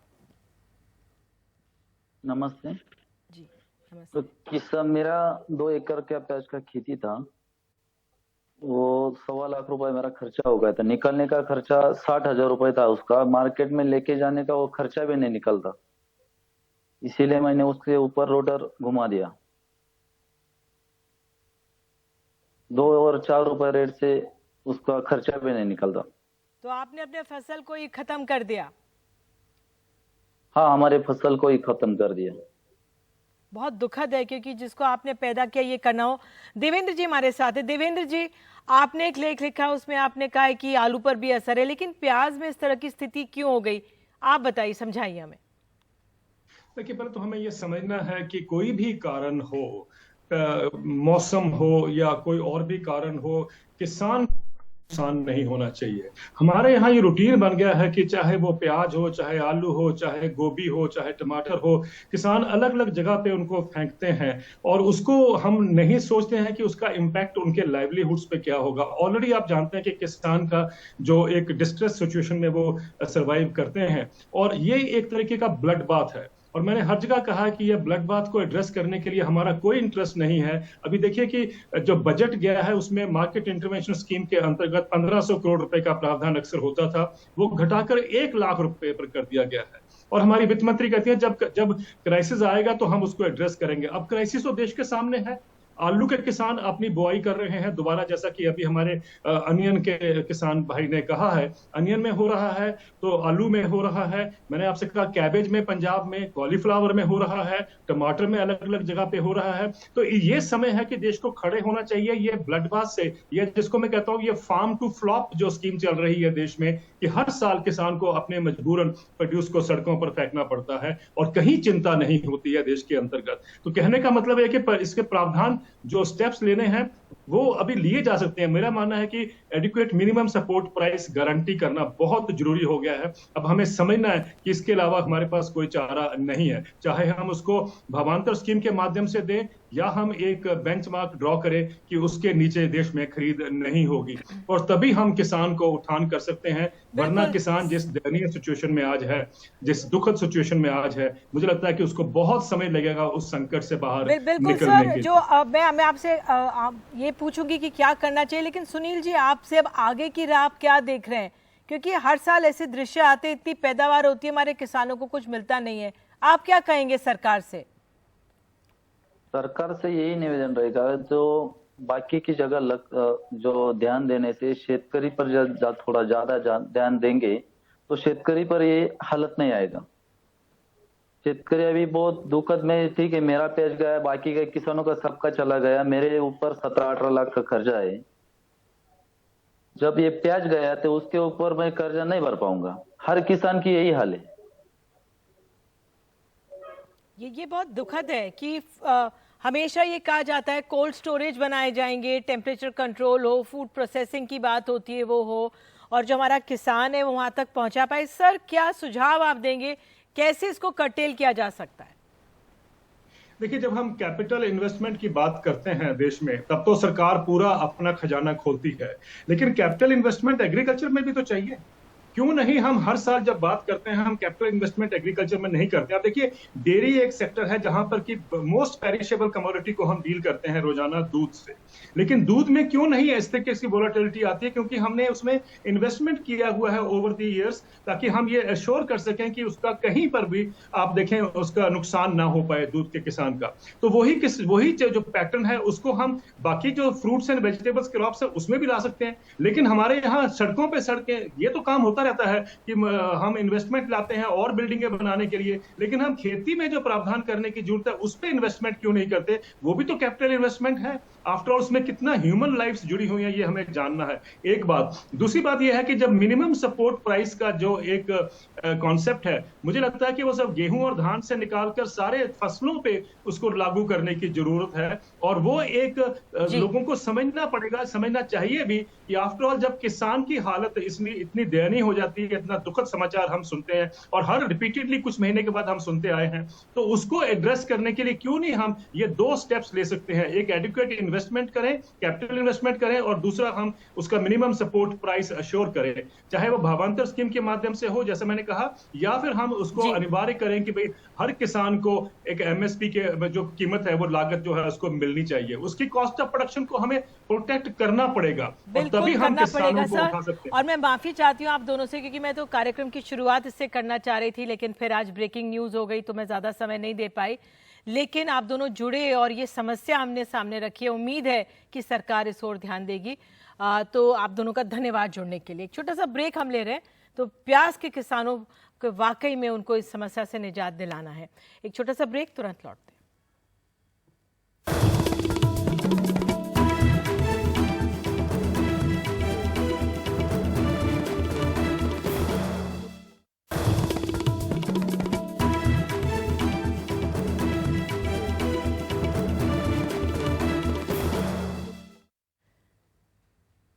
नमस्ते जी नमस्ते। तो किसान मेरा 2 एकड़ का प्याज का खेती था, वो 1.25 लाख रुपए मेरा खर्चा हो गया था। निकलने का खर्चा 60,000 रुपए था उसका, मार्केट में लेके जाने का वो खर्चा भी नहीं निकलता, इसीलिए मैंने उसके ऊपर रोटर घुमा दिया। 2 और 4 रुपए रेट से उसका खर्चा भी नहीं निकलता। तो आपने अपने फसल को ही खत्म कर दिया? हाँ, हमारे फसल को ही खत्म कर दिया। बहुत दुखद है क्योंकि जिसको आपने पैदा किया ये करना हो। देवेंद्र जी हमारे साथ है। देवेंद्र जी, आपने एक लेख लिखा, उसमें आपने कहा है कि आलू पर भी असर है, लेकिन प्याज में इस तरह की स्थिति क्यों हो गई? आप बताइए, समझाइए हमें। देखिए, पहले तो हमें यह समझना है कि कोई भी कारण हो, मौसम हो या कोई और भी कारण हो, किसान नुकसान नहीं होना चाहिए। हमारे यहाँ ये रूटीन बन गया है कि चाहे वो प्याज हो, चाहे आलू हो, चाहे गोभी हो, चाहे टमाटर हो, किसान अलग अलग जगह पे उनको फेंकते हैं और उसको हम नहीं सोचते हैं कि उसका इम्पैक्ट उनके लाइवलीहुड्स पे क्या होगा। ऑलरेडी आप जानते हैं कि किसान का जो एक डिस्ट्रेस सिचुएशन में वो सरवाइव करते हैं और ये एक तरीके का ब्लड बाथ है। और मैंने हर जगह कहा कि यह ब्लड बाथ को एड्रेस करने के लिए हमारा कोई इंटरेस्ट नहीं है। अभी देखिए कि जो बजट गया है उसमें मार्केट इंटरवेंशन स्कीम के अंतर्गत 1500 करोड़ रुपए का प्रावधान अक्सर होता था, वो घटाकर 1 लाख रुपए पर कर दिया गया है। और हमारी वित्त मंत्री कहती है जब क्राइसिस आएगा तो हम उसको एड्रेस करेंगे। अब क्राइसिस तो देश के सामने है। आलू के किसान अपनी बुआई कर रहे हैं दोबारा, जैसा कि अभी हमारे अनियन के किसान भाई ने कहा है, अनियन में हो रहा है तो आलू में हो रहा है। मैंने आपसे कहा कैबेज में पंजाब में, कॉलीफ्लावर में हो रहा है, टमाटर में अलग अलग जगह पे हो रहा है। तो ये समय है कि देश को खड़े होना चाहिए ये ब्लड बाथ से। ये जिसको मैं कहता हूँ ये फार्म टू फ्लॉप जो स्कीम चल रही है देश में, कि हर साल किसान को अपने मजबूरन प्रोड्यूस को सड़कों पर फेंकना पड़ता है और कहीं चिंता नहीं होती है देश के अंतर्गत। तो कहने का मतलब है कि इसके प्रावधान जो स्टेप्स लेने हैं वो अभी लिए जा सकते हैं। मेरा मानना है कि adequate minimum support price guarantee करना बहुत जरूरी हो गया है। अब हमें समझना है कि इसके अलावा हमारे पास कोई चारा नहीं है, चाहे हम उसको भावांतर स्कीम के माध्यम से दें या हम एक बेंचमार्क ड्रॉ करें कि उसके नीचे देश में खरीद नहीं होगी, और तभी हम किसान को उठान कर सकते हैं। वरना किसान जिस दयनीय सिचुएशन में आज है, जिस दुखद सिचुएशन में आज है, मुझे लगता है कि उसको बहुत समय लगेगा उस संकट से बाहर बिल्कुल निकलने के। जो मैं आपसे ये पूछूंगी कि क्या करना चाहिए, लेकिन सुनील जी आपसे अब आगे की राह आप क्या देख रहे हैं? क्योंकि हर साल ऐसे दृश्य आते, इतनी पैदावार होती है, हमारे किसानों को कुछ मिलता नहीं है। आप क्या कहेंगे सरकार से? सरकार से यही निवेदन रहेगा, जो बाकी की जगह जो ध्यान देने से शेतकरी पर थोड़ा ज्यादा ध्यान देंगे तो शेतकरी पर ये हालत नहीं आएगा। शेतकरी अभी बहुत दुखद में, ठीक है मेरा प्याज गया, बाकी के किसानों का सबका चला गया, मेरे ऊपर 17-18 लाख का कर्जा है। जब ये प्याज गया तो उसके ऊपर मैं कर्जा नहीं भर पाऊंगा। हर किसान की यही हाल है। ये बहुत दुखद है कि हमेशा ये कहा जाता है कोल्ड स्टोरेज बनाए जाएंगे, टेम्परेचर कंट्रोल हो, फूड प्रोसेसिंग की बात होती है वो हो, और जो हमारा किसान है वो वहां तक पहुंचा पाए। सर क्या सुझाव आप देंगे, कैसे इसको कर्टेल किया जा सकता है? देखिए, जब हम कैपिटल इन्वेस्टमेंट की बात करते हैं देश में, तब तो सरकार पूरा अपना खजाना खोलती है, लेकिन कैपिटल इन्वेस्टमेंट एग्रीकल्चर में भी तो चाहिए। क्यों नहीं हम हर साल जब बात करते हैं हम कैपिटल इन्वेस्टमेंट एग्रीकल्चर में नहीं करते? आप देखिए, डेयरी एक सेक्टर है जहां पर कि मोस्ट पेरिशेबल कमोडिटी को हम डील करते हैं रोजाना दूध से, लेकिन दूध में क्यों नहीं इस तरीके की वोलेटिलिटी आती है? क्योंकि हमने उसमें इन्वेस्टमेंट किया हुआ है ओवर द ईयर्स, ताकि हम ये एश्योर कर सकें कि उसका कहीं पर भी आप देखें उसका नुकसान ना हो पाए दूध के किसान का। तो वही जो पैटर्न है उसको हम बाकी जो फ्रूट्स एंड वेजिटेबल्स क्रॉप्स है उसमें भी ला सकते हैं। लेकिन हमारे यहाँ सड़कों पे सड़कें, ये तो काम होता रहता है कि हम इन्वेस्टमेंट लाते हैं और बिल्डिंगें बनाने के लिए, लेकिन हम खेती में जो प्रावधान करने की जरूरत है उस पर इन्वेस्टमेंट क्यों नहीं करते? वो भी तो कैपिटल इन्वेस्टमेंट है। आफ्टर ऑल उसमें कितना ह्यूमन लाइफ्स जुड़ी हुई हैं ये हमें जानना है, एक बात। दूसरी बात यह है कि जब मिनिमम सपोर्ट प्राइस का जो एक कॉन्सेप्ट है, मुझे लगता है कि वो सब गेहूं और धान से निकालकर सारे फसलों पे उसको लागू करने की जरूरत है। और वो एक लोगों को समझना पड़ेगा, समझना चाहिए भी कि आफ्टर ऑल जब किसान की हालत इसमें इतनी दयनीय हो जाती है, इतना दुखद समाचार हम सुनते हैं और हर रिपीटेडली कुछ महीने के बाद हम सुनते आए हैं, तो उसको एड्रेस करने के लिए क्यों नहीं हम ये दो स्टेप्स ले सकते हैं? एक एडुकेट इन्वेस्टमेंट करें, कैपिटल इन्वेस्टमेंट करें, और दूसरा हम उसका मिनिमम सपोर्ट प्राइस अश्योर करें, चाहे वो भावांतर स्कीम के माध्यम से हो जैसे मैंने कहा, या फिर हम उसको अनिवार्य करें कि भाई हर किसान को एक एमएसपी के जो कीमत है वो लागत जो है उसको मिलनी चाहिए। उसकी कॉस्ट ऑफ प्रोडक्शन को हमें प्रोटेक्ट करना पड़ेगा और तभी हम किसानों को उठा सकते हैं। और मैं माफी चाहती हूँ आप दोनों से, क्योंकि मैं तो कार्यक्रम की शुरुआत इससे करना चाह रही थी, लेकिन फिर आज ब्रेकिंग न्यूज हो गई तो मैं ज्यादा समय नहीं दे पाई। लेकिन आप दोनों जुड़े और ये समस्या हमने सामने रखी है, उम्मीद है कि सरकार इस ओर ध्यान देगी। तो आप दोनों का धन्यवाद जुड़ने के लिए। एक छोटा सा ब्रेक हम ले रहे हैं, तो प्याज के किसानों को वाकई में उनको इस समस्या से निजात दिलाना है। एक छोटा सा ब्रेक, तुरंत लौटते हैं।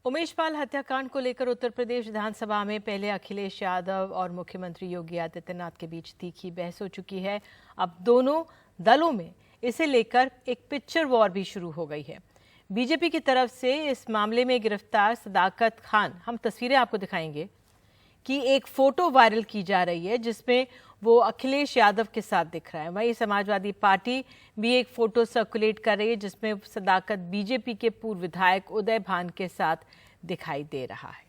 उमेश पाल हत्याकांड को लेकर उत्तर प्रदेश विधानसभा में पहले अखिलेश यादव और मुख्यमंत्री योगी आदित्यनाथ के बीच तीखी बहस हो चुकी है। अब दोनों दलों में इसे लेकर एक पिक्चर वॉर भी शुरू हो गई है। बीजेपी की तरफ से इस मामले में गिरफ्तार सदाकत खान, हम तस्वीरें आपको दिखाएंगे, कि एक फोटो वायरल की जा रही है जिसमें वो अखिलेश यादव के साथ दिख रहा है। वहीं समाजवादी पार्टी भी एक फोटो सर्कुलेट कर रही है जिसमें सदाकत बीजेपी के पूर्व विधायक उदय भान के साथ दिखाई दे रहा है।